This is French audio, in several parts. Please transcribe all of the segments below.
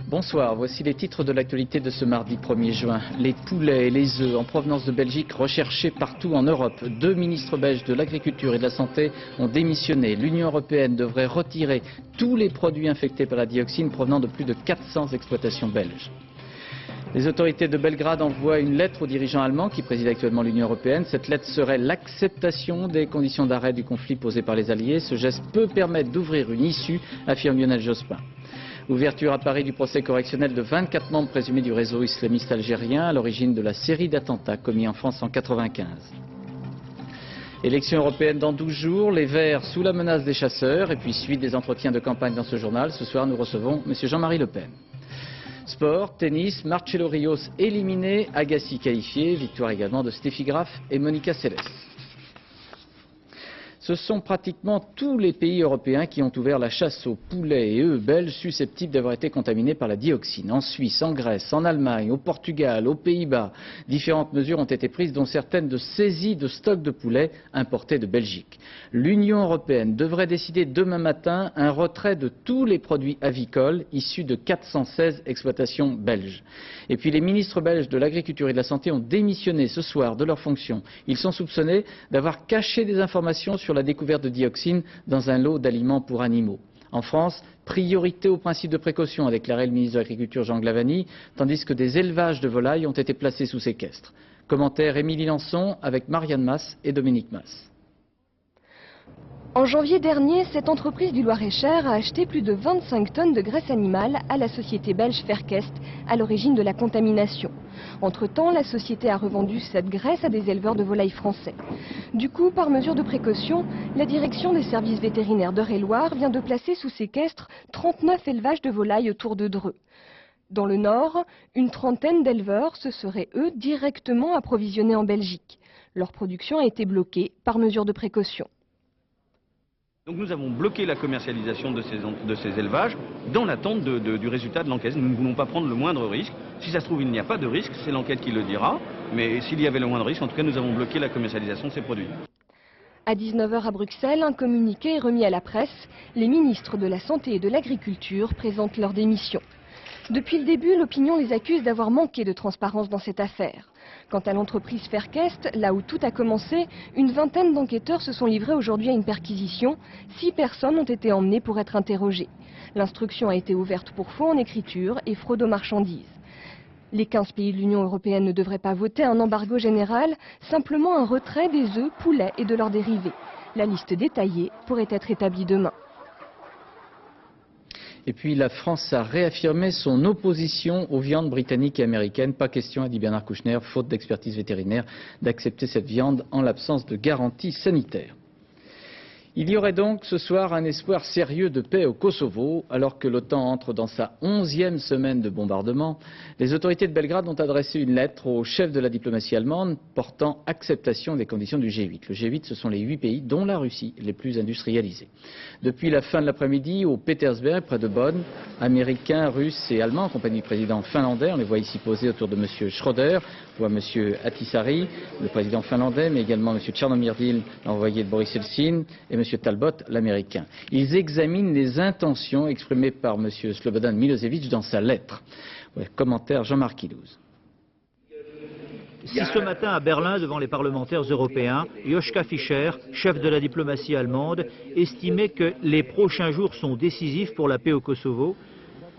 Bonsoir, voici les titres de l'actualité de ce mardi 1er juin. Les poulets et les œufs en provenance de Belgique recherchés partout en Europe. 2 ministres belges de l'Agriculture et de la Santé ont démissionné. L'Union européenne devrait retirer tous les produits infectés par la dioxine provenant de plus de 400 exploitations belges. Les autorités de Belgrade envoient une lettre aux dirigeants allemands qui président actuellement l'Union européenne. Cette lettre serait l'acceptation des conditions d'arrêt du conflit posées par les Alliés. Ce geste peut permettre d'ouvrir une issue, affirme Lionel Jospin. Ouverture à Paris du procès correctionnel de 24 membres présumés du réseau islamiste algérien à l'origine de la série d'attentats commis en France en 1995. Élections européennes dans 12 jours, les Verts sous la menace des chasseurs et puis suite des entretiens de campagne dans ce journal. Ce soir, nous recevons M. Jean-Marie Le Pen. Sport, tennis, Marcelo Rios éliminé, Agassi qualifié, victoire également de Steffi Graf et Monica Seles. Ce sont pratiquement tous les pays européens qui ont ouvert la chasse aux poulets et œufs belges susceptibles d'avoir été contaminés par la dioxine. En Suisse, en Grèce, en Allemagne, au Portugal, aux Pays-Bas, différentes mesures ont été prises, dont certaines de saisie de stocks de poulets importés de Belgique. L'Union européenne devrait décider demain matin un retrait de tous les produits avicoles issus de 416 exploitations belges. Et puis les ministres belges de l'Agriculture et de la Santé ont démissionné ce soir de leurs fonctions. Ils sont soupçonnés d'avoir caché des informations sur la découverte de dioxine dans un lot d'aliments pour animaux. En France, priorité au principe de précaution, a déclaré le ministre de l'Agriculture Jean Glavany, tandis que des élevages de volailles ont été placés sous séquestre. Commentaire Émilie Lançon avec Marianne Mas et Dominique Mas. En janvier dernier, cette entreprise du Loir-et-Cher a acheté plus de 25 tonnes de graisse animale à la société belge Fairkest, à l'origine de la contamination. Entre-temps, la société a revendu cette graisse à des éleveurs de volailles français. Du coup, par mesure de précaution, la direction des services vétérinaires d'Eure-et-Loir vient de placer sous séquestre 39 élevages de volailles autour de Dreux. Dans le Nord, une trentaine d'éleveurs se seraient, eux, directement approvisionnés en Belgique. Leur production a été bloquée par mesure de précaution. Donc nous avons bloqué la commercialisation de ces élevages dans l'attente du résultat de l'enquête. Nous ne voulons pas prendre le moindre risque. Si ça se trouve, il n'y a pas de risque, c'est l'enquête qui le dira. Mais s'il y avait le moindre risque, en tout cas, nous avons bloqué la commercialisation de ces produits. À 19 h à Bruxelles, un communiqué est remis à la presse. Les ministres de la Santé et de l'Agriculture présentent leur démission. Depuis le début, l'opinion les accuse d'avoir manqué de transparence dans cette affaire. Quant à l'entreprise Fairkest, là où tout a commencé, une vingtaine d'enquêteurs se sont livrés aujourd'hui à une perquisition. 6 personnes ont été emmenées pour être interrogées. L'instruction a été ouverte pour faux en écriture et fraude aux marchandises. Les 15 pays de l'Union européenne ne devraient pas voter un embargo général, simplement un retrait des œufs, poulets et de leurs dérivés. La liste détaillée pourrait être établie demain. Et puis la France a réaffirmé son opposition aux viandes britanniques et américaines. Pas question, a dit Bernard Kouchner, faute d'expertise vétérinaire, d'accepter cette viande en l'absence de garantie sanitaire. Il y aurait donc ce soir un espoir sérieux de paix au Kosovo. Alors que l'OTAN entre dans sa 11e semaine de bombardement, les autorités de Belgrade ont adressé une lettre au chef de la diplomatie allemande portant acceptation des conditions du G8. Le G8, ce sont les 8 pays, dont la Russie, les plus industrialisés. Depuis la fin de l'après-midi, au Petersberg, près de Bonn, Américains, Russes et Allemands, en compagnie du président finlandais, on les voit ici posés autour de M. Schröder, on voit M. Ahtisaari, le président finlandais, mais également M. Tchernomyrdin, l'envoyé de Boris Eltsine, et M. Talbot, l'américain. Ils examinent les intentions exprimées par M. Slobodan Milosevic dans sa lettre. Ouais, commentaire Jean-Marc Ilouz. Si ce matin à Berlin, devant les parlementaires européens, Joschka Fischer, chef de la diplomatie allemande, estimait que les prochains jours sont décisifs pour la paix au Kosovo,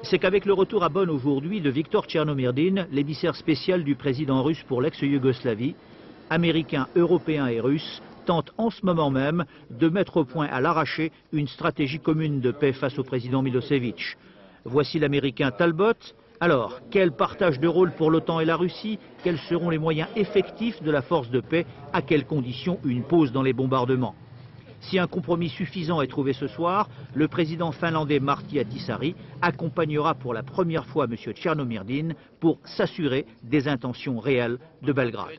c'est qu'avec le retour à Bonn aujourd'hui de Viktor Tchernomyrdin, l'émissaire spécial du président russe pour l'ex-Yougoslavie, Américains, Européens et Russes tentent en ce moment même de mettre au point à l'arraché une stratégie commune de paix face au président Milosevic. Voici l'Américain Talbot. Alors, quel partage de rôle pour l'OTAN et la Russie? Quels seront les moyens effectifs de la force de paix? À quelles conditions une pause dans les bombardements? Si un compromis suffisant est trouvé ce soir, le président finlandais Martti Ahtisaari accompagnera pour la première fois M. Tchernomyrdin pour s'assurer des intentions réelles de Belgrade.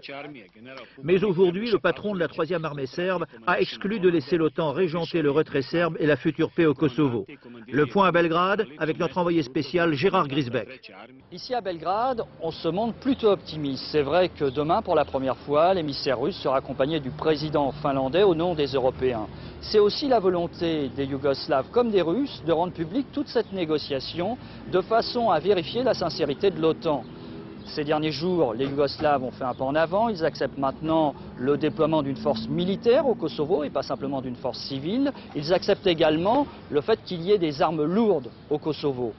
Mais aujourd'hui, le patron de la 3e armée serbe a exclu de laisser l'OTAN régenter le retrait serbe et la future paix au Kosovo. Le point à Belgrade avec notre envoyé spécial Gérard Grisbeck. Ici à Belgrade, on se montre plutôt optimiste. C'est vrai que demain, pour la première fois, l'émissaire russe sera accompagné du président finlandais au nom des Européens. C'est aussi la volonté des Yougoslaves comme des Russes de rendre publique toute cette négociation de façon à vérifier la sincérité de l'OTAN. Ces derniers jours, les Yougoslaves ont fait un pas en avant. Ils acceptent maintenant le déploiement d'une force militaire au Kosovo et pas simplement d'une force civile. Ils acceptent également le fait qu'il y ait des armes lourdes au Kosovo.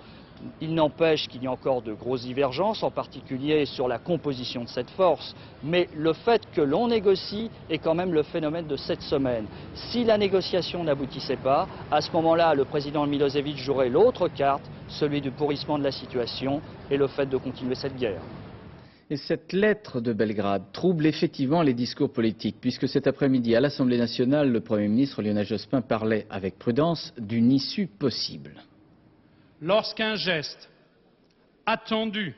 Il n'empêche qu'il y a encore de grosses divergences, en particulier sur la composition de cette force. Mais le fait que l'on négocie est quand même le phénomène de cette semaine. Si la négociation n'aboutissait pas, à ce moment-là, le président Milosevic jouerait l'autre carte, celui du pourrissement de la situation et le fait de continuer cette guerre. Et cette lettre de Belgrade trouble effectivement les discours politiques, puisque cet après-midi à l'Assemblée nationale, le Premier ministre Lionel Jospin parlait avec prudence d'une issue possible. Lorsqu'un geste attendu,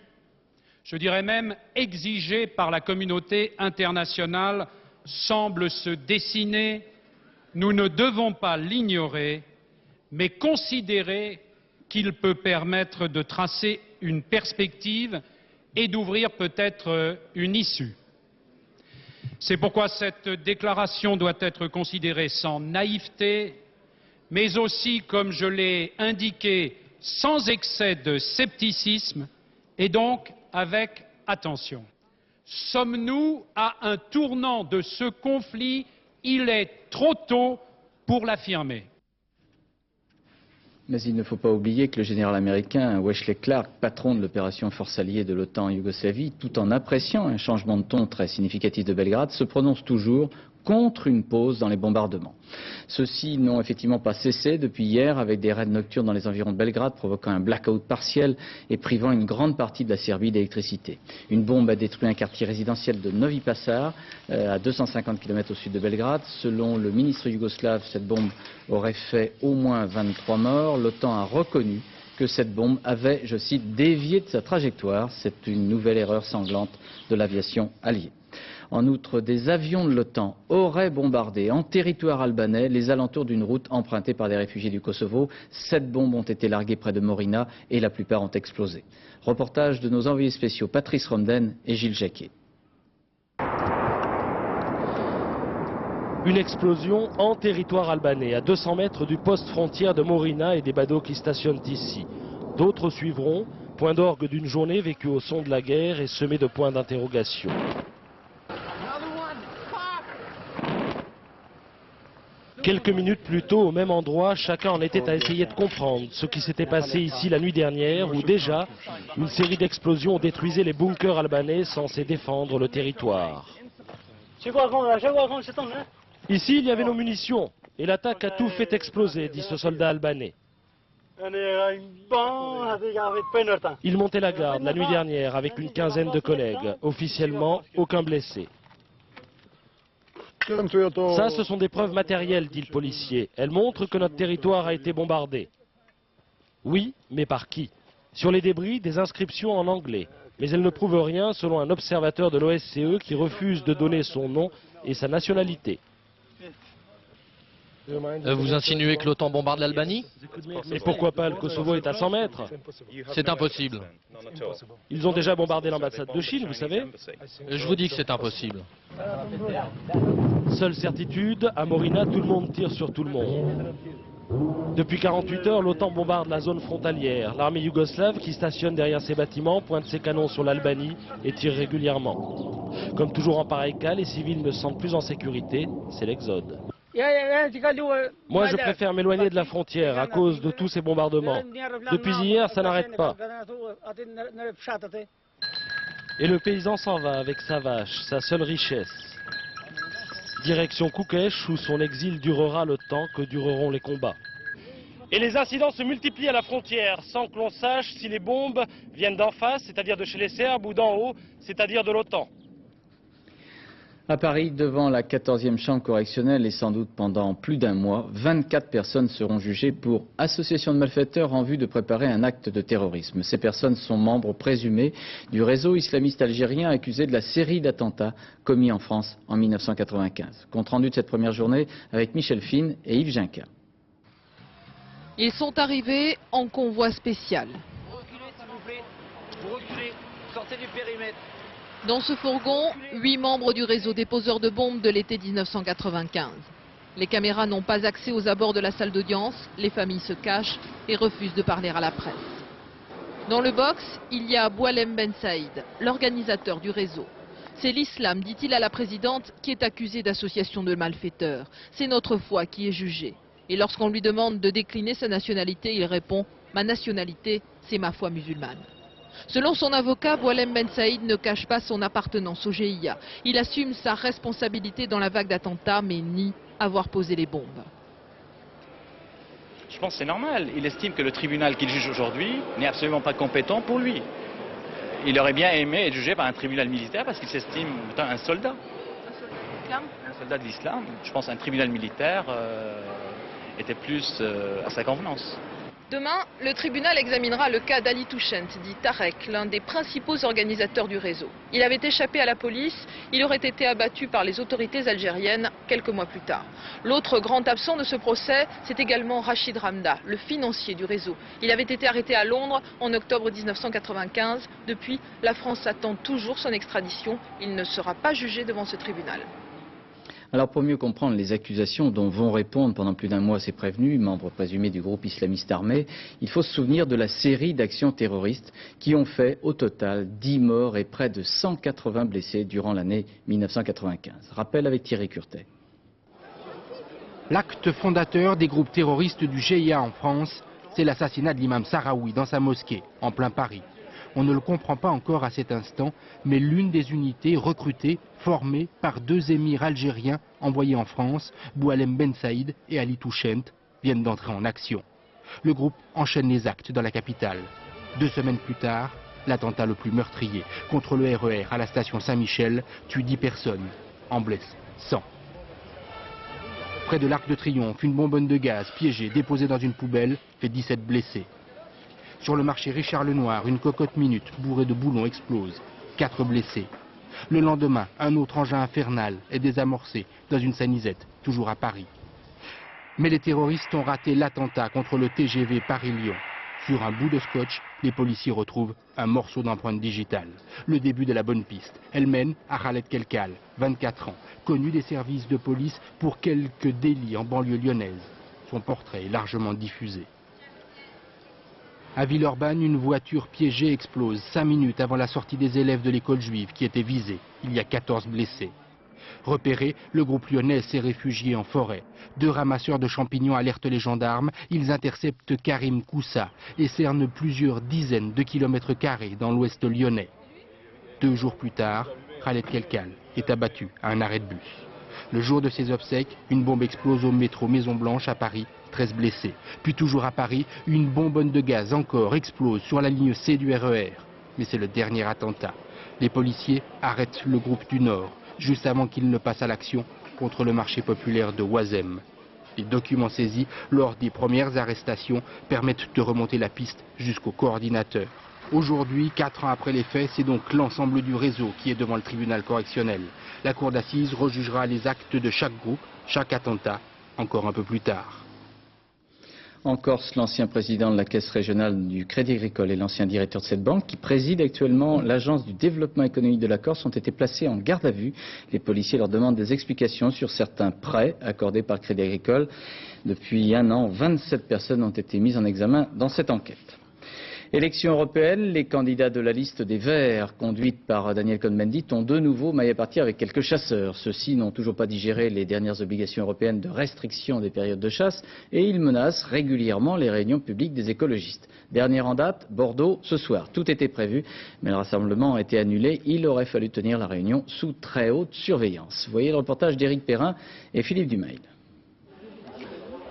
je dirais même exigé par la communauté internationale, semble se dessiner, nous ne devons pas l'ignorer, mais considérer qu'il peut permettre de tracer une perspective et d'ouvrir peut-être une issue. C'est pourquoi cette déclaration doit être considérée sans naïveté, mais aussi, comme je l'ai indiqué, sans excès de scepticisme et donc avec attention. Sommes-nous à un tournant de ce conflit? Il est trop tôt pour l'affirmer. Mais il ne faut pas oublier que le général américain Wesley Clark, patron de l'opération Force alliée de l'OTAN en Yougoslavie, tout en appréciant un changement de ton très significatif de Belgrade, se prononce toujours contre une pause dans les bombardements. Ceux-ci n'ont effectivement pas cessé depuis hier avec des raids nocturnes dans les environs de Belgrade, provoquant un blackout partiel et privant une grande partie de la Serbie d'électricité. Une bombe a détruit un quartier résidentiel de Novi Pasar, à 250 km au sud de Belgrade. Selon le ministre yougoslave, cette bombe aurait fait au moins 23 morts. L'OTAN a reconnu que cette bombe avait, je cite, dévié de sa trajectoire. C'est une nouvelle erreur sanglante de l'aviation alliée. En outre, des avions de l'OTAN auraient bombardé en territoire albanais les alentours d'une route empruntée par des réfugiés du Kosovo. 7 bombes ont été larguées près de Morina et la plupart ont explosé. Reportage de nos envoyés spéciaux Patrice Romden et Gilles Jacquet. Une explosion en territoire albanais, à 200 mètres du poste frontière de Morina et des badauds qui stationnent ici. D'autres suivront, point d'orgue d'une journée vécue au son de la guerre et semée de points d'interrogation. Quelques minutes plus tôt, au même endroit, chacun en était à essayer de comprendre ce qui s'était passé ici la nuit dernière, où déjà, une série d'explosions détruisait les bunkers albanais censés défendre le territoire. Ici, il y avait nos munitions, et l'attaque a tout fait exploser, dit ce soldat albanais. Il montait la garde la nuit dernière avec une quinzaine de collègues. Officiellement, aucun blessé. Ça, ce sont des preuves matérielles, dit le policier. Elles montrent que notre territoire a été bombardé. Oui, mais par qui? Sur les débris, des inscriptions en anglais. Mais elles ne prouvent rien selon un observateur de l'OSCE qui refuse de donner son nom et sa nationalité. Vous insinuez que l'OTAN bombarde l'Albanie? Mais pourquoi pas? Le Kosovo est à 100 mètres. C'est impossible. Ils ont déjà bombardé l'ambassade de Chine, vous savez. Je vous dis que c'est impossible. Seule certitude, à Morina, tout le monde tire sur tout le monde. Depuis 48 heures, l'OTAN bombarde la zone frontalière. L'armée yougoslave, qui stationne derrière ses bâtiments, pointe ses canons sur l'Albanie et tire régulièrement. Comme toujours en pareil cas, les civils ne se sentent plus en sécurité, c'est l'exode. Moi, je préfère m'éloigner de la frontière à cause de tous ces bombardements. Depuis hier, ça n'arrête pas. Et le paysan s'en va avec sa vache, sa seule richesse. Direction Koukesh, où son exil durera le temps que dureront les combats. Et les incidents se multiplient à la frontière, sans que l'on sache si les bombes viennent d'en face, c'est-à-dire de chez les Serbes, ou d'en haut, c'est-à-dire de l'OTAN. À Paris, devant la 14e chambre correctionnelle et sans doute pendant plus d'un mois, 24 personnes seront jugées pour association de malfaiteurs en vue de préparer un acte de terrorisme. Ces personnes sont membres présumés du réseau islamiste algérien accusé de la série d'attentats commis en France en 1995. Compte rendu de cette première journée avec Michel Fine et Yves Ginca. Ils sont arrivés en convoi spécial. Vous reculez s'il vous plaît, vous reculez, sortez du périmètre. Dans ce fourgon, 8 membres du réseau déposeurs de bombes de l'été 1995. Les caméras n'ont pas accès aux abords de la salle d'audience, les familles se cachent et refusent de parler à la presse. Dans le box, il y a Boualem Ben Saïd, l'organisateur du réseau. C'est l'islam, dit-il à la présidente, qui est accusé d'association de malfaiteurs. C'est notre foi qui est jugée. Et lorsqu'on lui demande de décliner sa nationalité, il répond « Ma nationalité, c'est ma foi musulmane ». Selon son avocat, Boualem Ben Saïd ne cache pas son appartenance au GIA. Il assume sa responsabilité dans la vague d'attentats, mais nie avoir posé les bombes. Je pense que c'est normal. Il estime que le tribunal qu'il juge aujourd'hui n'est absolument pas compétent pour lui. Il aurait bien aimé être jugé par un tribunal militaire parce qu'il s'estime un soldat. Un soldat de l'islam. Je pense qu'un tribunal militaire était plus à sa convenance. Demain, le tribunal examinera le cas d'Ali Touchent, dit Tarek, l'un des principaux organisateurs du réseau. Il avait échappé à la police, il aurait été abattu par les autorités algériennes quelques mois plus tard. L'autre grand absent de ce procès, c'est également Rachid Ramda, le financier du réseau. Il avait été arrêté à Londres en octobre 1995. Depuis, la France attend toujours son extradition. Il ne sera pas jugé devant ce tribunal. Alors pour mieux comprendre les accusations dont vont répondre pendant plus d'un mois ces prévenus, membres présumés du groupe islamiste armé, il faut se souvenir de la série d'actions terroristes qui ont fait au total 10 morts et près de 180 blessés durant l'année 1995. Rappel avec Thierry Curtet. L'acte fondateur des groupes terroristes du GIA en France, c'est l'assassinat de l'imam Sahraoui dans sa mosquée, en plein Paris. On ne le comprend pas encore à cet instant, mais l'une des unités recrutées, formée par 2 émirs algériens envoyés en France, Boualem Ben Saïd et Ali Touchent, viennent d'entrer en action. Le groupe enchaîne les actes dans la capitale. 2 semaines plus tard, l'attentat le plus meurtrier contre le RER à la station Saint-Michel tue 10 personnes, en blesse 100. Près de l'Arc de Triomphe, une bonbonne de gaz piégée, déposée dans une poubelle, fait 17 blessés. Sur le marché Richard Lenoir, une cocotte minute bourrée de boulons explose, 4 blessés. Le lendemain, un autre engin infernal est désamorcé dans une Sanisette, toujours à Paris. Mais les terroristes ont raté l'attentat contre le TGV Paris-Lyon. Sur un bout de scotch, les policiers retrouvent un morceau d'empreinte digitale. Le début de la bonne piste. Elle mène à Khaled Kelkal, 24 ans, connu des services de police pour quelques délits en banlieue lyonnaise. Son portrait est largement diffusé. À Villeurbanne, une voiture piégée explose 5 minutes avant la sortie des élèves de l'école juive qui étaient visés. Il y a 14 blessés. Repéré, le groupe lyonnais s'est réfugié en forêt. 2 ramasseurs de champignons alertent les gendarmes. Ils interceptent Karim Koussa et cernent plusieurs dizaines de kilomètres carrés dans l'ouest lyonnais. 2 jours plus tard, Khaled Kelkal est abattu à un arrêt de bus. Le jour de ses obsèques, une bombe explose au métro Maison-Blanche à Paris, 13 blessés. Puis toujours à Paris, une bonbonne de gaz encore explose sur la ligne C du RER. Mais c'est le dernier attentat. Les policiers arrêtent le groupe du Nord, juste avant qu'il ne passe à l'action contre le marché populaire de Oisem. Les documents saisis lors des premières arrestations permettent de remonter la piste jusqu'au coordinateur. Aujourd'hui, 4 ans après les faits, c'est donc l'ensemble du réseau qui est devant le tribunal correctionnel. La cour d'assises rejugera les actes de chaque groupe, chaque attentat, encore un peu plus tard. En Corse, l'ancien président de la Caisse régionale du Crédit Agricole et l'ancien directeur de cette banque, qui préside actuellement l'Agence du développement économique de la Corse, ont été placés en garde à vue. Les policiers leur demandent des explications sur certains prêts accordés par Crédit Agricole. Depuis un an, 27 personnes ont été mises en examen dans cette enquête. Élections européennes, les candidats de la liste des Verts, conduite par Daniel Cohn-Bendit, ont de nouveau maillé à partir avec quelques chasseurs. Ceux-ci n'ont toujours pas digéré les dernières obligations européennes de restriction des périodes de chasse et ils menacent régulièrement les réunions publiques des écologistes. Dernière en date, Bordeaux, ce soir. Tout était prévu, mais le rassemblement a été annulé. Il aurait fallu tenir la réunion sous très haute surveillance. Voyez le reportage d'Éric Perrin et Philippe Dumail.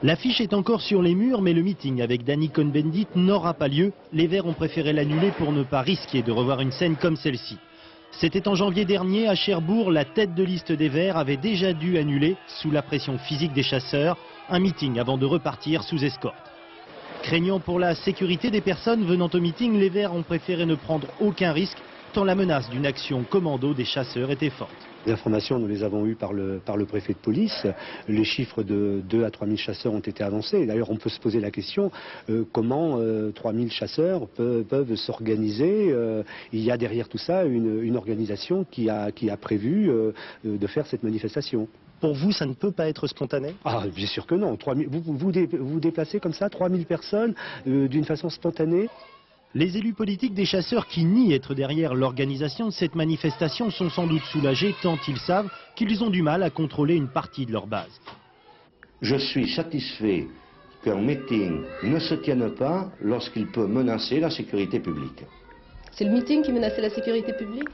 L'affiche est encore sur les murs, mais le meeting avec Dani Cohn-Bendit n'aura pas lieu. Les Verts ont préféré l'annuler pour ne pas risquer de revoir une scène comme celle-ci. C'était en janvier dernier, à Cherbourg, la tête de liste des Verts avait déjà dû annuler, sous la pression physique des chasseurs, un meeting avant de repartir sous escorte. Craignant pour la sécurité des personnes venant au meeting, les Verts ont préféré ne prendre aucun risque, tant la menace d'une action commando des chasseurs était forte. Les informations, nous les avons eues par le préfet de police. Les chiffres de 2 à 3 000 chasseurs ont été avancés. D'ailleurs, on peut se poser la question, comment 3 000 chasseurs peuvent s'organiser. Il y a derrière tout ça une organisation qui a prévu de faire cette manifestation. Pour vous, ça ne peut pas être spontané? Ah, bien sûr que non. Vous déplacez comme ça 3 000 personnes d'une façon spontanée? Les élus politiques des chasseurs qui nient être derrière l'organisation de cette manifestation sont sans doute soulagés tant ils savent qu'ils ont du mal à contrôler une partie de leur base. Je suis satisfait qu'un meeting ne se tienne pas lorsqu'il peut menacer la sécurité publique. C'est le meeting qui menaçait la sécurité publique?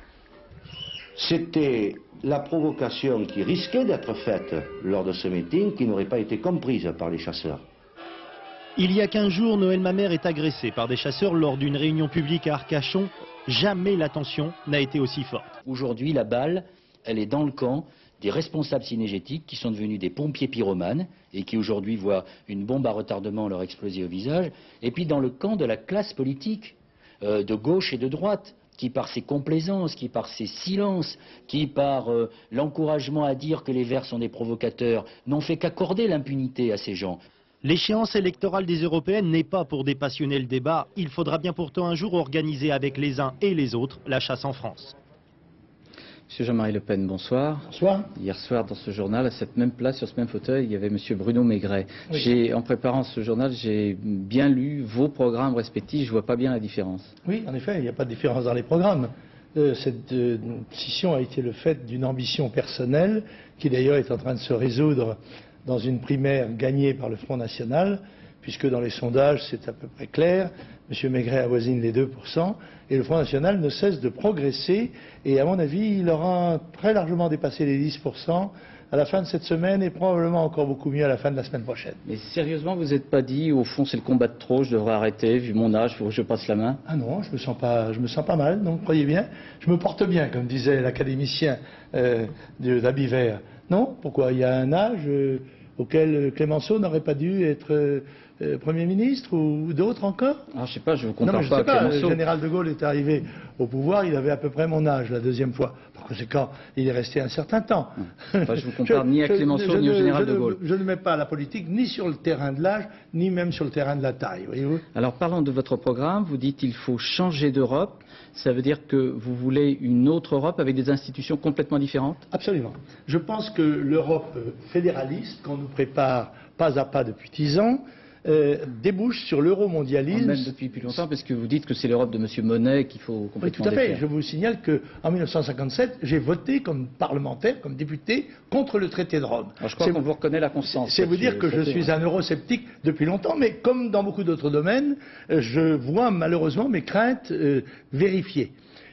C'était la provocation qui risquait d'être faite lors de ce meeting qui n'aurait pas été comprise par les chasseurs. Il y a 15 jours, Noël Mamère est agressé par des chasseurs lors d'une réunion publique à Arcachon. Jamais la tension n'a été aussi forte. Aujourd'hui, la balle, elle est dans le camp des responsables cinégétiques qui sont devenus des pompiers pyromanes et qui aujourd'hui voient une bombe à retardement leur exploser au visage. Et puis dans le camp de la classe politique, de gauche et de droite, qui par ses complaisances, qui par ses silences, qui par l'encouragement à dire que les Verts sont des provocateurs, n'ont fait qu'accorder l'impunité à ces gens. L'échéance électorale des européennes n'est pas pour dépassionner le débat. Il faudra bien pourtant un jour organiser avec les uns et les autres la chasse en France. Monsieur Jean-Marie Le Pen, bonsoir. Bonsoir. Hier soir, dans ce journal, à cette même place, sur ce même fauteuil, il y avait Monsieur Bruno Maigret. Oui. En préparant ce journal, j'ai bien lu vos programmes respectifs. Je ne vois pas bien la différence. Oui, en effet, il n'y a pas de différence dans les programmes. Cette scission a été le fait d'une ambition personnelle qui d'ailleurs est en train de se résoudre dans une primaire gagnée par le Front National, puisque dans les sondages c'est à peu près clair, M. Maigret avoisine les 2%, et le Front National ne cesse de progresser, et à mon avis il aura très largement dépassé les 10% à la fin de cette semaine, et probablement encore beaucoup mieux à la fin de la semaine prochaine. Mais sérieusement, vous n'êtes pas dit, au fond c'est le combat de trop, je devrais arrêter, vu mon âge, il faut que je passe la main? Ah non, je me sens pas mal, donc croyez bien, je me porte bien, comme disait l'académicien d'Habit Vert. Non, pourquoi? Il y a un âge auquel Clémenceau n'aurait pas dû être Premier ministre ou d'autres encore? Ah, je sais pas, je vous Non, compare mais je pas sais à pas, Clémenceau. le général de Gaulle est arrivé au pouvoir, il avait à peu près mon âge la deuxième fois. Par conséquent, il est resté un certain temps. Enfin, je vous compare ni à Clémenceau ni au général de Gaulle. Je ne mets pas la politique ni sur le terrain de l'âge, ni même sur le terrain de la taille, voyez-vous. Alors parlons de votre programme, vous dites qu'il faut changer d'Europe. Ça veut dire que vous voulez une autre Europe avec des institutions complètement différentes? Absolument. Je pense que l'Europe fédéraliste, qu'on nous prépare pas à pas depuis 10 ans, débouche sur l'euromondialisme. Même depuis plus longtemps, parce que vous dites que c'est l'Europe de M. Monnet qu'il faut complètement Oui, tout à fait. défaire. Je vous signale qu'en 1957, j'ai voté comme parlementaire, comme député, contre le traité de Rome. Alors, je crois qu'on vous reconnaît la constance. C'est vous dire que je suis un eurosceptique depuis longtemps, mais comme dans beaucoup d'autres domaines, je vois malheureusement mes craintes vérifiées.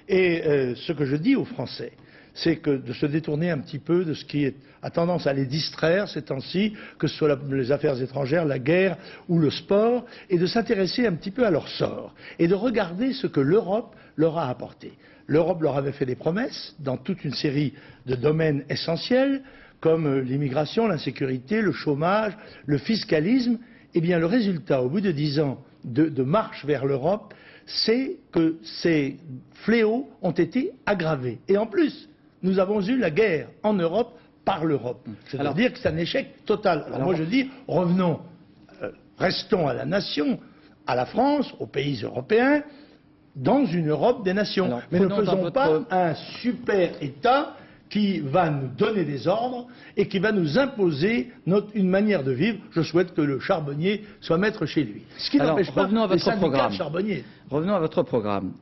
Et ce que je dis aux Français, c'est que de se détourner un petit peu de ce qui a tendance à les distraire ces temps-ci, que ce soit les affaires étrangères, la guerre ou le sport, et de s'intéresser un petit peu à leur sort, et de regarder ce que l'Europe leur a apporté. L'Europe leur avait fait des promesses dans toute une série de domaines essentiels, comme l'immigration, l'insécurité, le chômage, le fiscalisme. Eh bien, le résultat, au bout de 10 ans de marche vers l'Europe, c'est que ces fléaux ont été aggravés. Et en plus, nous avons eu la guerre en Europe par l'Europe. C'est-à-dire que c'est un échec total. Alors moi je dis, revenons, restons à la nation, à la France, aux pays européens, dans une Europe des nations. Alors, mais ne faisons pas un super État qui va nous donner des ordres et qui va nous imposer une manière de vivre. Je souhaite que le charbonnier soit maître chez lui. Ce qui n'empêche pas revenons à les votre syndicats programme. de charbonniers. Revenons à votre programme.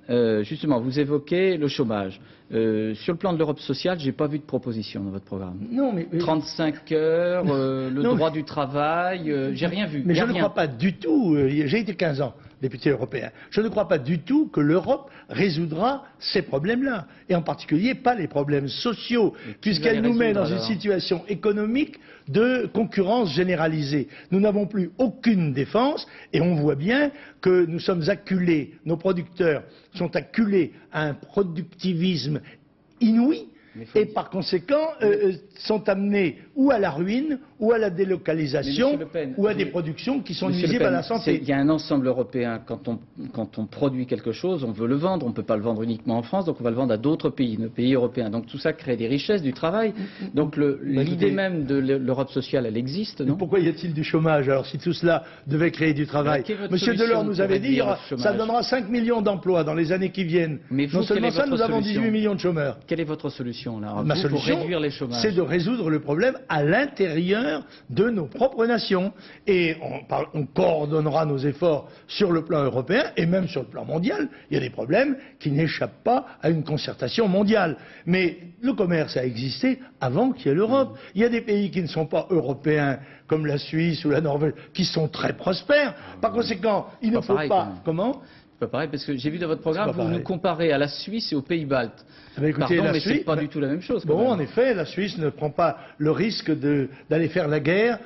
Justement, vous évoquez le chômage. Sur le plan de l'Europe sociale, j'ai pas vu de proposition dans votre programme. Non, mais 35 heures, le droit du travail, j'ai rien vu. Mais je ne crois pas du tout, j'ai été 15 ans député européen, je ne crois pas du tout que l'Europe résoudra ces problèmes-là, et en particulier pas les problèmes sociaux, puisqu'elle nous met dans une situation économique de concurrence généralisée. Nous n'avons plus aucune défense, et on voit bien que nous sommes acculés, nos producteurs sont acculés à un productivisme inouïe. Et par conséquent, sont amenés ou à la ruine, ou à la délocalisation, ou à des productions qui sont nuisibles à la santé. Il y a un ensemble européen. Quand on produit quelque chose, on veut le vendre. On ne peut pas le vendre uniquement en France, donc on va le vendre à d'autres pays, nos pays européens. Donc tout ça crée des richesses, du travail. Donc l'idée même de l'Europe sociale, elle existe, non? Pourquoi y a-t-il du chômage? Alors si tout cela devait créer du travail, Monsieur Delors nous avait dit ça donnera 5 millions d'emplois dans les années qui viennent. Mais vous, non seulement ça, nous avons 18 millions de chômeurs. Quelle est votre solution là, Ma solution, pour réduire les chômages? C'est de résoudre le problème à l'intérieur de nos propres nations. Et on coordonnera nos efforts sur le plan européen et même sur le plan mondial. Il y a des problèmes qui n'échappent pas à une concertation mondiale. Mais le commerce a existé avant qu'il y ait l'Europe. Il y a des pays qui ne sont pas européens, comme la Suisse ou la Norvège, qui sont très prospères. Par conséquent, il ne faut pas... Comment ? C'est pas pareil, parce que j'ai vu dans votre programme, vous nous comparez à la Suisse et aux pays baltes. Écoutez, pardon, mais c'est pas du tout la même chose. Bon, en effet, la Suisse ne prend pas le risque d'aller faire la guerre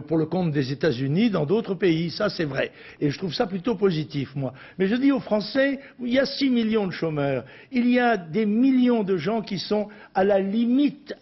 pour le compte des États-Unis dans d'autres pays, ça c'est vrai. Et je trouve ça plutôt positif, moi. Mais je dis aux Français, il y a 6 millions de chômeurs, il y a des millions de gens qui sont à la limite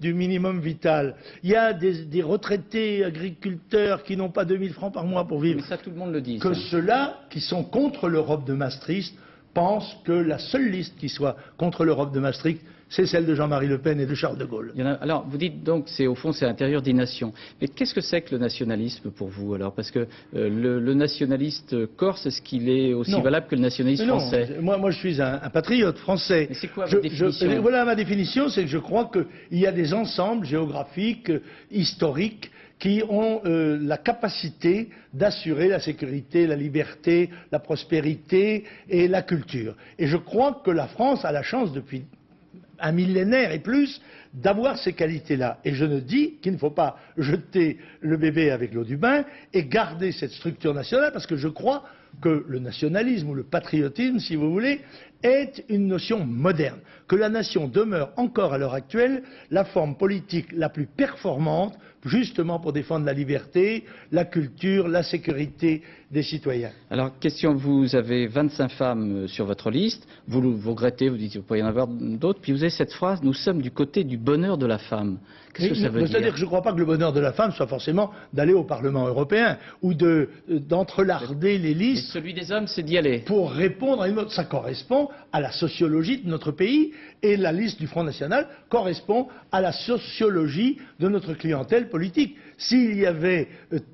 du minimum vital. Il y a des retraités agriculteurs qui n'ont pas 2000 francs par mois pour vivre. Mais ça, tout le monde le dit. Que ceux-là qui sont contre l'Europe de Maastricht pensent que la seule liste qui soit contre l'Europe de Maastricht, c'est celle de Jean-Marie Le Pen et de Charles de Gaulle. Alors, vous dites donc, au fond, c'est à l'intérieur des nations. Mais qu'est-ce que c'est que le nationalisme pour vous, alors? Parce que le nationaliste corse, est-ce qu'il est aussi valable que le nationaliste français? Moi, je suis un patriote français. Mais c'est quoi votre définition? Voilà ma définition, c'est que je crois qu'il y a des ensembles géographiques, historiques, qui ont la capacité d'assurer la sécurité, la liberté, la prospérité et la culture. Et je crois que la France a la chance depuis un millénaire et plus d'avoir ces qualités-là. Et je ne dis qu'il ne faut pas jeter le bébé avec l'eau du bain et garder cette structure nationale, parce que je crois que le nationalisme ou le patriotisme, si vous voulez, est une notion moderne, que la nation demeure encore à l'heure actuelle la forme politique la plus performante, justement pour défendre la liberté, la culture, la sécurité des citoyens. Alors, question, vous avez 25 femmes sur votre liste, vous regrettez, vous dites qu'il pourrait y en avoir d'autres, puis vous avez cette phrase, nous sommes du côté du bonheur de la femme. Qu'est-ce que ça veut dire? C'est-à-dire que je ne crois pas que le bonheur de la femme soit forcément d'aller au Parlement européen ou d'entrelarder les listes. Et celui des hommes, c'est d'y aller. Pour répondre à une autre. Ça correspond à la sociologie de notre pays, et la liste du Front National correspond à la sociologie de notre clientèle politique. S'il y avait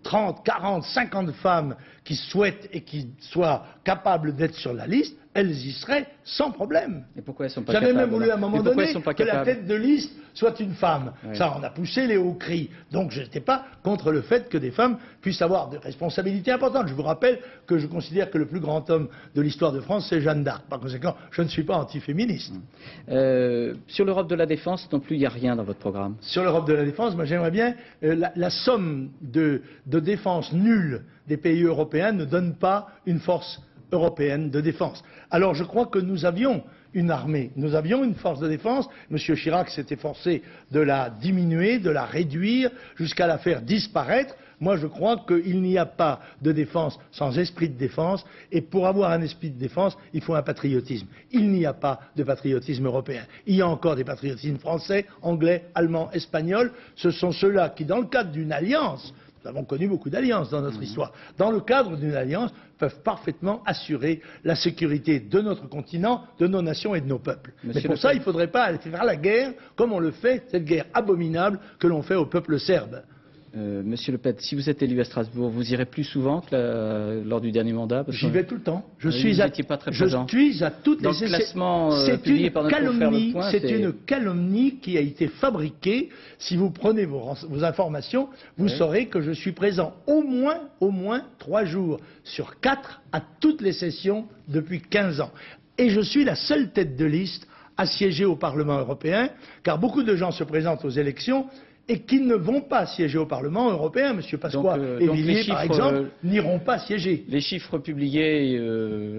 30, 40, 50 femmes qui souhaitent et qui soient capables d'être sur la liste, elles y seraient sans problème. Et pourquoi elles sont pas capables? J'avais même voulu à un moment donné que la tête de liste soit une femme. Oui. Ça en a poussé les hauts cris. Donc je n'étais pas contre le fait que des femmes puissent avoir des responsabilités importantes. Je vous rappelle que je considère que le plus grand homme de l'histoire de France, c'est Jeanne d'Arc. Par conséquent, je ne suis pas antiféministe. Sur l'Europe de la défense, non plus, il n'y a rien dans votre programme. Sur l'Europe de la défense, moi j'aimerais bien la somme de défense nulle des pays européens ne donne pas une force européenne de défense. Alors je crois que nous avions une armée, nous avions une force de défense. M. Chirac s'est efforcé de la diminuer, de la réduire, jusqu'à la faire disparaître. Moi je crois qu'il n'y a pas de défense sans esprit de défense, et pour avoir un esprit de défense, il faut un patriotisme. Il n'y a pas de patriotisme européen. Il y a encore des patriotismes français, anglais, allemands, espagnols. Ce sont ceux-là qui, dans le cadre d'une alliance, nous avons connu beaucoup d'alliances dans notre histoire, dans le cadre d'une alliance, peuvent parfaitement assurer la sécurité de notre continent, de nos nations et de nos peuples. Mais pour ça, il ne faudrait pas aller faire la guerre comme on le fait, cette guerre abominable que l'on fait au peuple serbe. Monsieur Le Pen, si vous êtes élu à Strasbourg, vous irez plus souvent que lors du dernier mandat? J'y vais tout le temps. Je suis pas très présent. Je suis à toutes les classements publiés par notre confrère Le Point. C'est une calomnie qui a été fabriquée. Si vous prenez vos informations, vous saurez que je suis présent au moins 3 jours sur 4 à toutes les sessions depuis 15 ans. Et je suis la seule tête de liste à siéger au Parlement européen, car beaucoup de gens se présentent aux élections et qui ne vont pas siéger au Parlement européen. M. Pasqua et Villiers, par exemple, n'iront pas siéger. Les chiffres publiés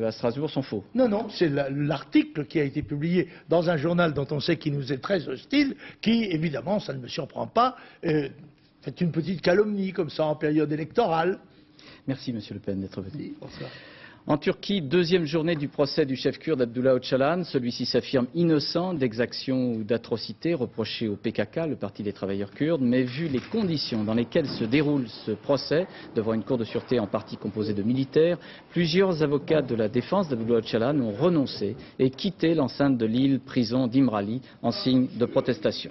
à Strasbourg sont faux. Non, non, c'est l'article qui a été publié dans un journal dont on sait qu'il nous est très hostile, qui, évidemment, ça ne me surprend pas, fait une petite calomnie comme ça en période électorale. Merci, M. Le Pen, d'être venu. Bonsoir. En Turquie, deuxième journée du procès du chef kurde Abdullah Öcalan. Celui-ci s'affirme innocent d'exactions ou d'atrocités reprochées au PKK, le Parti des travailleurs kurdes. Mais vu les conditions dans lesquelles se déroule ce procès, devant une cour de sûreté en partie composée de militaires, plusieurs avocats de la défense d'Abdullah Öcalan ont renoncé et quitté l'enceinte de l'île prison d'Imrali en signe de protestation.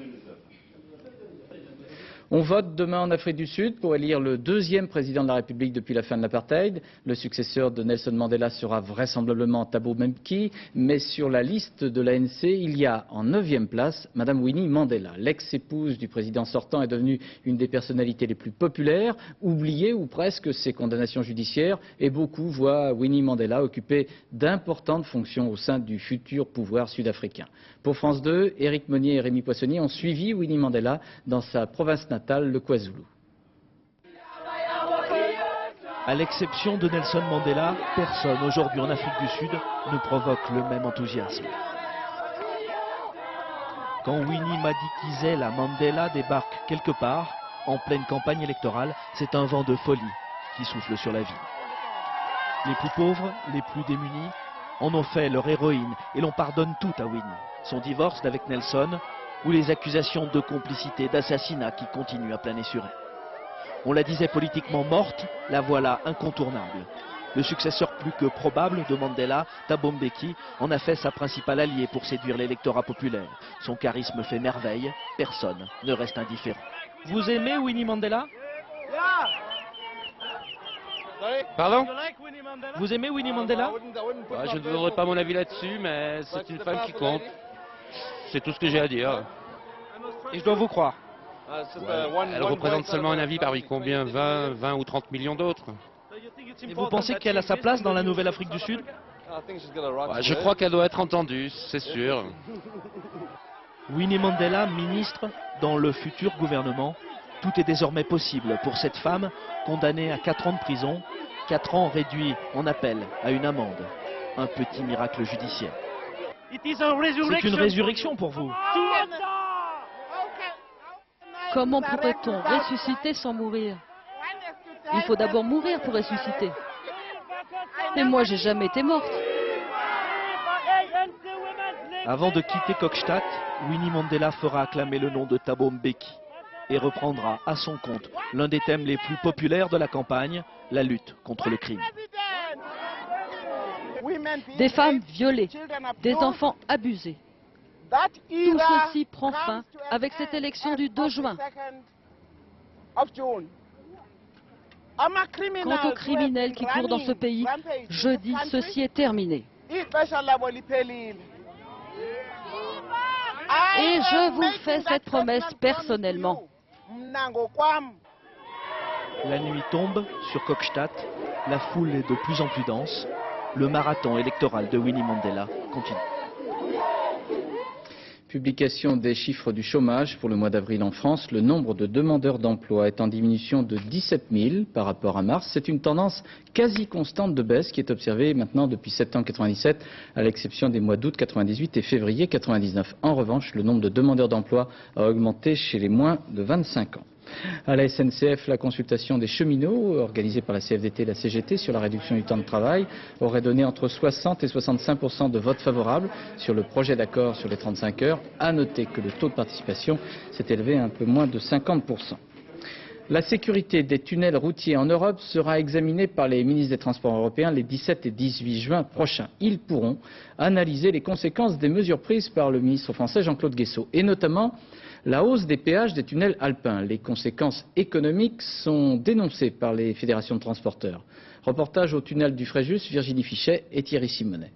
On vote demain en Afrique du Sud pour élire le deuxième président de la République depuis la fin de l'apartheid. Le successeur de Nelson Mandela sera vraisemblablement Thabo Mbeki, mais sur la liste de l'ANC, il y a en 9e place Madame Winnie Mandela. L'ex-épouse du président sortant est devenue une des personnalités les plus populaires, oubliée ou presque ses condamnations judiciaires, et beaucoup voient Winnie Mandela occuper d'importantes fonctions au sein du futur pouvoir sud-africain. Pour France 2, Éric Monnier et Rémi Poissonnier ont suivi Winnie Mandela dans sa province natale, le KwaZulu. À l'exception de Nelson Mandela, personne aujourd'hui en Afrique du Sud ne provoque le même enthousiasme. Quand Winnie Madikizela Mandela débarque quelque part, en pleine campagne électorale, c'est un vent de folie qui souffle sur la ville. Les plus pauvres, les plus démunis, en ont fait leur héroïne et l'on pardonne tout à Winnie. Son divorce d'avec Nelson ou les accusations de complicité, d'assassinat qui continuent à planer sur elle. On la disait politiquement morte, la voilà incontournable. Le successeur plus que probable de Mandela, Thabo Mbeki, en a fait sa principale alliée pour séduire l'électorat populaire. Son charisme fait merveille, personne ne reste indifférent. Vous aimez Winnie Mandela? Pardon? Vous aimez Winnie Mandela? Je ne donnerai pas mon avis là-dessus, mais c'est une femme qui compte. C'est tout ce que j'ai à dire. Et je dois vous croire. Elle représente seulement un avis parmi combien? 20 ou 30 millions d'autres. Et vous pensez qu'elle a sa place dans la nouvelle Afrique du Sud? Je crois qu'elle doit être entendue, c'est sûr. Winnie Mandela, ministre dans le futur gouvernement. Tout est désormais possible pour cette femme condamnée à 4 ans de prison, 4 ans réduits en appel à une amende. Un petit miracle judiciaire. C'est une résurrection pour vous. Comment pourrait-on ressusciter sans mourir? Il faut d'abord mourir pour ressusciter. Et moi, j'ai jamais été morte. Avant de quitter Kokstad, Winnie Mandela fera acclamer le nom de Thabo Mbeki et reprendra à son compte l'un des thèmes les plus populaires de la campagne, la lutte contre le crime. Des femmes violées, des enfants abusés. Tout ceci prend fin avec cette élection du 2 juin. Quant aux criminels qui courent dans ce pays, je dis ceci est terminé. Et je vous fais cette promesse personnellement. La nuit tombe sur Kokstad, la foule est de plus en plus dense. Le marathon électoral de Winnie Mandela continue. Publication des chiffres du chômage pour le mois d'avril en France. Le nombre de demandeurs d'emploi est en diminution de 17 000 par rapport à mars. C'est une tendance quasi constante de baisse qui est observée maintenant depuis septembre 97, à l'exception des mois d'août 98 et février 99. En revanche, le nombre de demandeurs d'emploi a augmenté chez les moins de 25 ans. À la SNCF, la consultation des cheminots, organisée par la CFDT et la CGT sur la réduction du temps de travail, aurait donné entre 60 et 65% de votes favorables sur le projet d'accord sur les 35 heures. À noter que le taux de participation s'est élevé à un peu moins de 50%. La sécurité des tunnels routiers en Europe sera examinée par les ministres des Transports européens les 17 et 18 juin prochains. Ils pourront analyser les conséquences des mesures prises par le ministre français Jean-Claude Guessot, et notamment la hausse des péages des tunnels alpins. Les conséquences économiques sont dénoncées par les fédérations de transporteurs. Reportage au tunnel du Fréjus, Virginie Fichet et Thierry Simonet.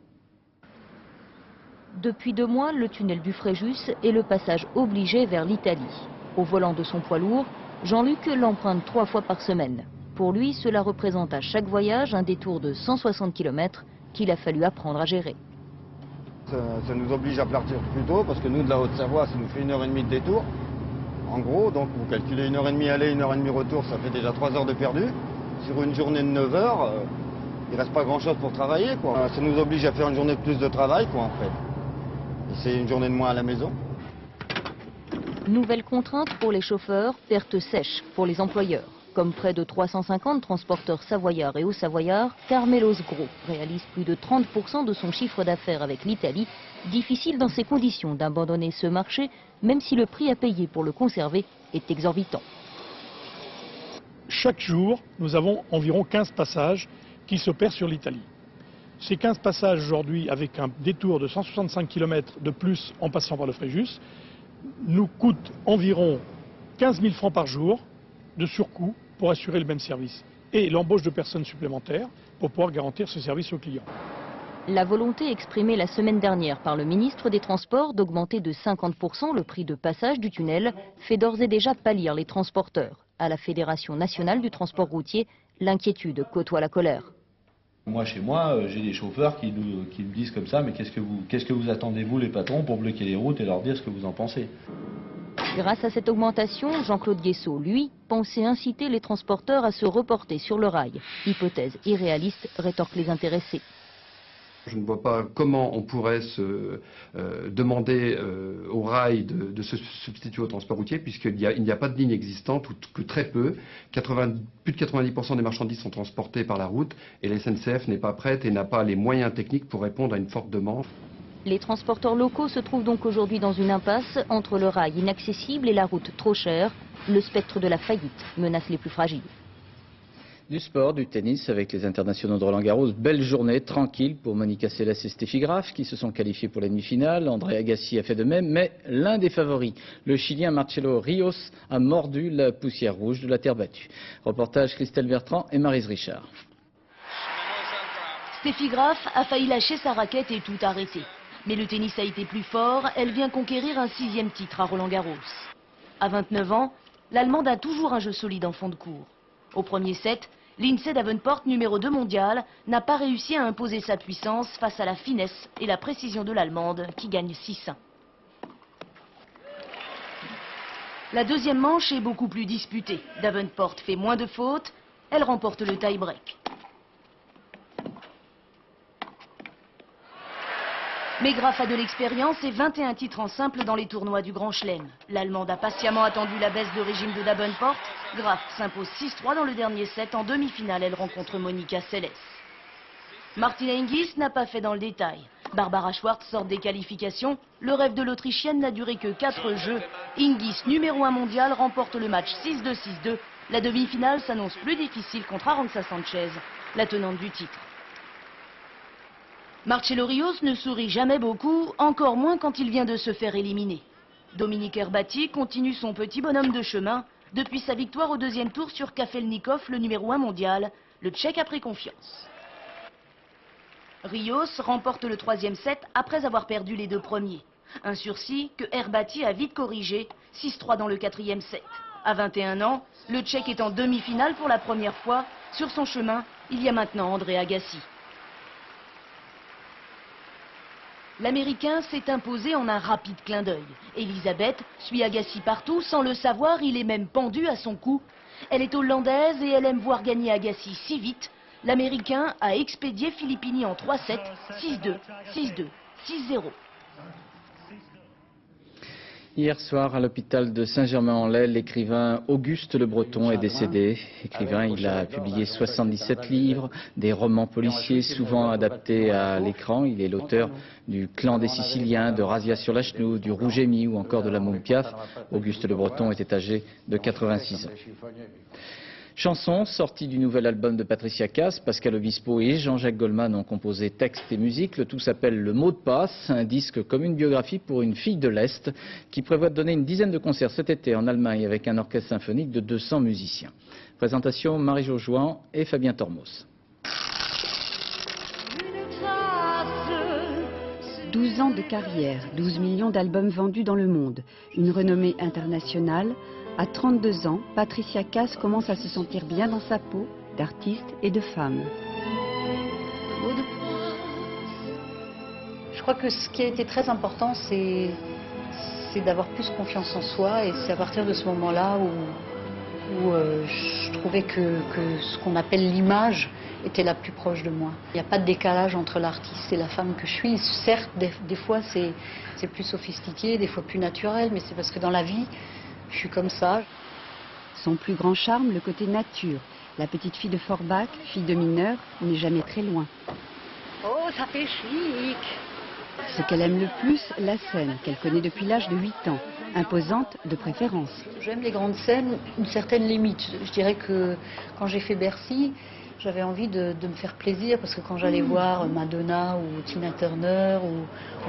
Depuis 2 mois, le tunnel du Fréjus est le passage obligé vers l'Italie. Au volant de son poids lourd, Jean-Luc l'emprunte 3 fois par semaine. Pour lui, cela représente à chaque voyage un détour de 160 km qu'il a fallu apprendre à gérer. Ça nous oblige à partir plus tôt parce que nous, de la Haute-Savoie, ça nous fait 1h30 de détour. En gros, donc vous calculez 1h30 aller, 1h30 retour, ça fait déjà 3 heures de perdu. Sur une journée de 9 heures, il ne reste pas grand-chose pour travailler, quoi. Ça nous oblige à faire une journée de plus de travail, quoi, en fait. Et c'est une journée de moins à la maison. Nouvelle contrainte pour les chauffeurs, perte sèche pour les employeurs. Comme près de 350 transporteurs savoyards et haut-savoyards, Carmelos Gros réalise plus de 30% de son chiffre d'affaires avec l'Italie. Difficile dans ces conditions d'abandonner ce marché, même si le prix à payer pour le conserver est exorbitant. Chaque jour, nous avons environ 15 passages qui s'opèrent sur l'Italie. Ces 15 passages aujourd'hui, avec un détour de 165 km de plus en passant par le Fréjus, nous coûtent environ 15 000 francs par jour de surcoût pour assurer le même service et l'embauche de personnes supplémentaires pour pouvoir garantir ce service aux clients. La volonté exprimée la semaine dernière par le ministre des Transports d'augmenter de 50% le prix de passage du tunnel fait d'ores et déjà pâlir les transporteurs. À la Fédération nationale du transport routier, l'inquiétude côtoie la colère. Moi, chez moi, j'ai des chauffeurs qui me disent comme ça, mais qu'est-ce que vous attendez, vous, les patrons, pour bloquer les routes et leur dire ce que vous en pensez? Grâce à cette augmentation, Jean-Claude Guessot, lui, pensait inciter les transporteurs à se reporter sur le rail. Hypothèse irréaliste, rétorquent les intéressés. Je ne vois pas comment on pourrait se demander au rail de se substituer au transport routier, puisqu'il n'y a pas de ligne existante, ou que très peu. Plus de 90% des marchandises sont transportées par la route, et la SNCF n'est pas prête et n'a pas les moyens techniques pour répondre à une forte demande. Les transporteurs locaux se trouvent donc aujourd'hui dans une impasse entre le rail inaccessible et la route trop chère. Le spectre de la faillite menace les plus fragiles. Du sport, du tennis avec les internationaux de Roland-Garros. Belle journée, tranquille pour Monica Seles et Steffi Graf qui se sont qualifiés pour la demi-finale. André Agassi a fait de même, mais l'un des favoris, le Chilien Marcelo Rios, a mordu la poussière rouge de la terre battue. Reportage Christelle Bertrand et Maryse Richard. Steffi Graf a failli lâcher sa raquette et tout arrêter. Mais le tennis a été plus fort, elle vient conquérir un 6e titre à Roland-Garros. À 29 ans, l'Allemande a toujours un jeu solide en fond de cours. Au premier set, Lindsay Davenport, numéro 2 mondial, n'a pas réussi à imposer sa puissance face à la finesse et la précision de l'Allemande qui gagne 6-1. La deuxième manche est beaucoup plus disputée. Davenport fait moins de fautes, elle remporte le tie-break. Mais Graf a de l'expérience et 21 titres en simple dans les tournois du Grand Chelem. L'Allemande a patiemment attendu la baisse de régime de Davenport. Graf s'impose 6-3 dans le dernier set. En demi-finale, elle rencontre Monica Seles. Martina Hingis n'a pas fait dans le détail. Barbara Schwartz sort des qualifications. Le rêve de l'Autrichienne n'a duré que 4 jeux. Hingis, numéro 1 mondial, remporte le match 6-2, 6-2. La demi-finale s'annonce plus difficile contre Arantxa Sanchez, la tenante du titre. Marcelo Rios ne sourit jamais beaucoup, encore moins quand il vient de se faire éliminer. Dominique Herbati continue son petit bonhomme de chemin. Depuis sa victoire au deuxième tour sur Kafelnikov, le numéro 1 mondial, le Tchèque a pris confiance. Rios remporte le 3e set après avoir perdu les 2 premiers. Un sursis que Herbati a vite corrigé, 6-3 dans le 4e set. À 21 ans, le Tchèque est en demi-finale pour la première fois. Sur son chemin, il y a maintenant André Agassi. L'Américain s'est imposé en un rapide clin d'œil. Elisabeth suit Agassi partout, sans le savoir, il est même pendu à son cou. Elle est hollandaise et elle aime voir gagner Agassi si vite. L'Américain a expédié Filippini en 3-7, 6-2, 6-2, 6-0. Hier soir, à l'hôpital de Saint-Germain-en-Laye, l'écrivain Auguste Le Breton est décédé. Écrivain, il a publié 77 livres, des romans policiers souvent adaptés à l'écran. Il est l'auteur du Clan des Siciliens, de Razzia sur la Chenou, du Rouge et Mi ou encore de La Môme Piaf. Auguste Le Breton était âgé de 86 ans. Chanson sortie du nouvel album de Patricia Cass, Pascal Obispo et Jean-Jacques Goldman ont composé texte et musique. Le tout s'appelle Le mot de passe, un disque comme une biographie pour une fille de l'Est qui prévoit de donner une dizaine de concerts cet été en Allemagne avec un orchestre symphonique de 200 musiciens. Présentation Marie-Jo Jouan et Fabien Tormos. 12 ans de carrière, 12 millions d'albums vendus dans le monde, une renommée internationale. À 32 ans, Patricia Cass commence à se sentir bien dans sa peau, d'artiste et de femme. Je crois que ce qui a été très important, c'est d'avoir plus confiance en soi, et c'est à partir de ce moment-là où je trouvais que ce qu'on appelle l'image était la plus proche de moi. Il n'y a pas de décalage entre l'artiste et la femme que je suis. Certes, des fois c'est plus sophistiqué, des fois plus naturel, mais c'est parce que dans la vie, je suis comme ça. Son plus grand charme, le côté nature. La petite fille de Forbach, fille de mineur, n'est jamais très loin. Oh, ça fait chic. Ce qu'elle aime le plus, la scène, qu'elle connaît depuis l'âge de 8 ans. Imposante de préférence. J'aime les grandes scènes, une certaine limite. Je dirais que quand j'ai fait Bercy, j'avais envie de me faire plaisir parce que quand j'allais voir Madonna ou Tina Turner ou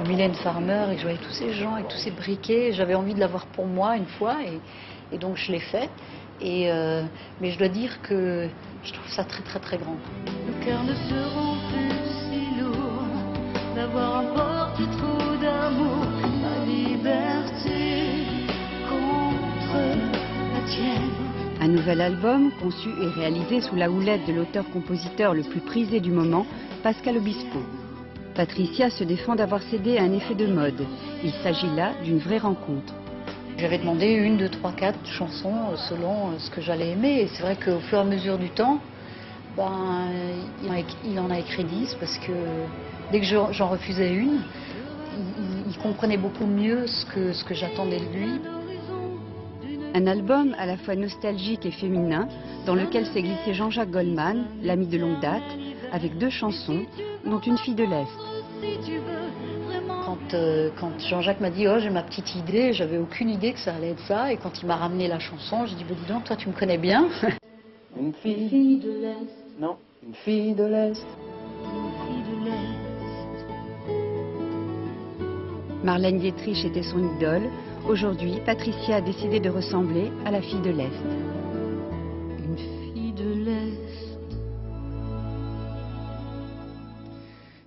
Mylène Farmer et que je voyais tous ces gens et tous ces briquets, j'avais envie de l'avoir pour moi une fois et donc je l'ai fait. Mais je dois dire que je trouve ça très très très grand. Le cœur ne se rend plus si lourd d'avoir un porte-trou d'amour, ma liberté contre la tienne. Un nouvel album conçu et réalisé sous la houlette de l'auteur-compositeur le plus prisé du moment, Pascal Obispo. Patricia se défend d'avoir cédé à un effet de mode. Il s'agit là d'une vraie rencontre. J'avais demandé 1, 2, 3, 4 chansons selon ce que j'allais aimer. Et c'est vrai qu'au fur et à mesure du temps, il en a écrit 10 parce que dès que j'en refusais une, il comprenait beaucoup mieux ce que j'attendais de lui. Un album à la fois nostalgique et féminin, dans lequel s'est glissé Jean-Jacques Goldman, l'ami de longue date, avec 2 chansons, dont Une fille de l'Est. Quand Jean-Jacques m'a dit « Oh, j'ai ma petite idée », j'avais aucune idée que ça allait être ça. Et quand il m'a ramené la chanson, j'ai dit bah, « Dis donc, toi tu me connais bien ». Une fille de l'Est. Non, une fille de l'Est. Marlène Dietrich était son idole. Aujourd'hui, Patricia a décidé de ressembler à la fille de l'Est. Une fille de l'Est.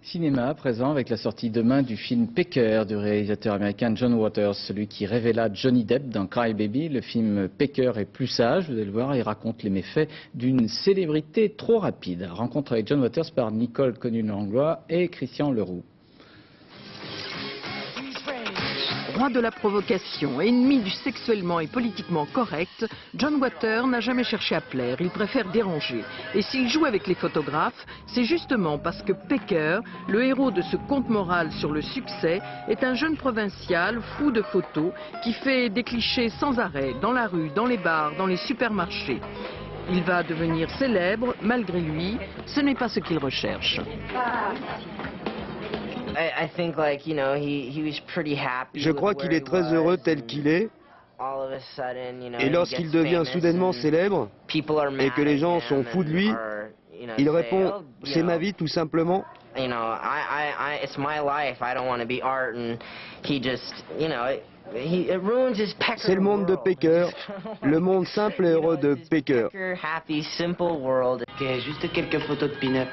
Cinéma à présent avec la sortie demain du film Pecker du réalisateur américain John Waters, celui qui révéla Johnny Depp dans Cry Baby. Le film Pecker est plus sage, vous allez le voir, il raconte les méfaits d'une célébrité trop rapide. Rencontre avec John Waters par Nicole Connu-Langlois et Christian Leroux. Roi de la provocation, ennemi du sexuellement et politiquement correct, John Waters n'a jamais cherché à plaire, il préfère déranger. Et s'il joue avec les photographes, c'est justement parce que Pecker, le héros de ce conte moral sur le succès, est un jeune provincial fou de photos qui fait des clichés sans arrêt, dans la rue, dans les bars, dans les supermarchés. Il va devenir célèbre, malgré lui, ce n'est pas ce qu'il recherche. Je crois qu'il est très heureux tel qu'il est. Et lorsqu'il devient soudainement célèbre et que les gens sont fous de lui, il répond « c'est ma vie tout simplement ». C'est le monde de Pecker, le monde simple et heureux de Pecker. Juste quelques photos de pin-up.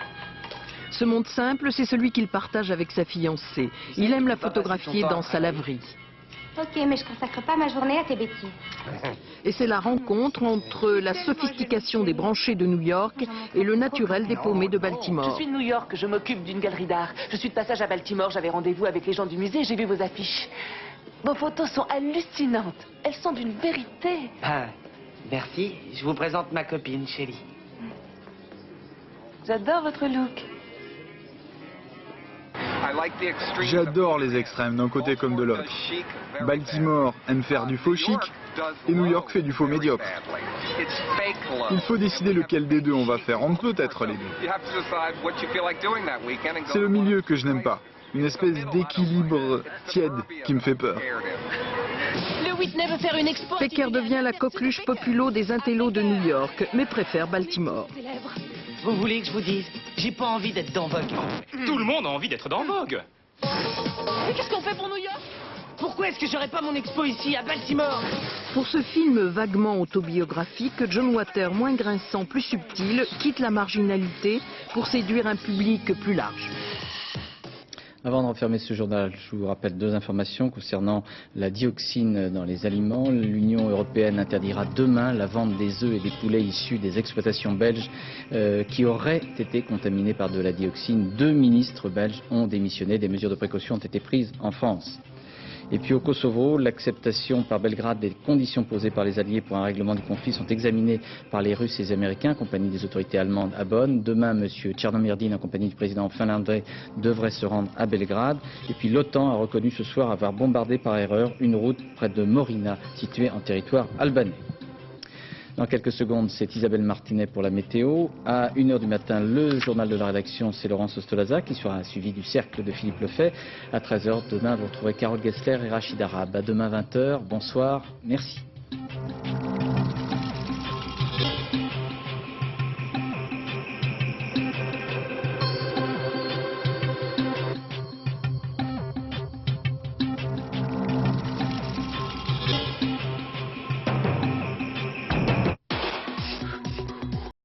Ce monde simple, c'est celui qu'il partage avec sa fiancée. Il aime la photographier dans sa laverie. Ok, mais je consacre pas ma journée à tes bêtises. Et c'est la rencontre entre la sophistication des branchés de New York et le naturel des paumés de Baltimore. Je suis de New York, je m'occupe d'une galerie d'art. Je suis de passage à Baltimore, j'avais rendez-vous avec les gens du musée, j'ai vu vos affiches. Vos photos sont hallucinantes. Elles sont d'une vérité. Ah, merci. Je vous présente ma copine, Shelly. J'adore votre look. J'adore les extrêmes d'un côté comme de l'autre. Baltimore aime faire du faux chic et New York fait du faux médiocre. Il faut décider lequel des deux on va faire. On ne peut être les deux. C'est le milieu que je n'aime pas. Une espèce d'équilibre tiède qui me fait peur. Pecker devient la coqueluche populo des intellos de New York, mais préfère Baltimore. Vous voulez que je vous dise? J'ai pas envie d'être dans Vogue. Tout le monde a envie d'être dans Vogue. Mais qu'est-ce qu'on fait pour New York? Pourquoi est-ce que j'aurais pas mon expo ici, à Baltimore? Pour ce film vaguement autobiographique, John Waters, moins grinçant, plus subtil, quitte la marginalité pour séduire un public plus large. Avant de refermer ce journal, je vous rappelle 2 informations concernant la dioxine dans les aliments. L'Union européenne interdira demain la vente des œufs et des poulets issus des exploitations belges qui auraient été contaminés par de la dioxine. 2 ministres belges ont démissionné. Des mesures de précaution ont été prises en France. Et puis au Kosovo, l'acceptation par Belgrade des conditions posées par les Alliés pour un règlement du conflit sont examinées par les Russes et les Américains, en compagnie des autorités allemandes à Bonn. Demain, M. Tchernomyrdin, en compagnie du président finlandais, devrait se rendre à Belgrade. Et puis l'OTAN a reconnu ce soir avoir bombardé par erreur une route près de Morina, située en territoire albanais. Dans quelques secondes, c'est Isabelle Martinet pour la météo. À 1h du matin, le journal de la rédaction, c'est Laurence Ostolaza qui sera suivi du cercle de Philippe Lefebvre. À 13h, demain, vous retrouverez Carole Gessler et Rachid Arab. À demain 20h. Bonsoir. Merci.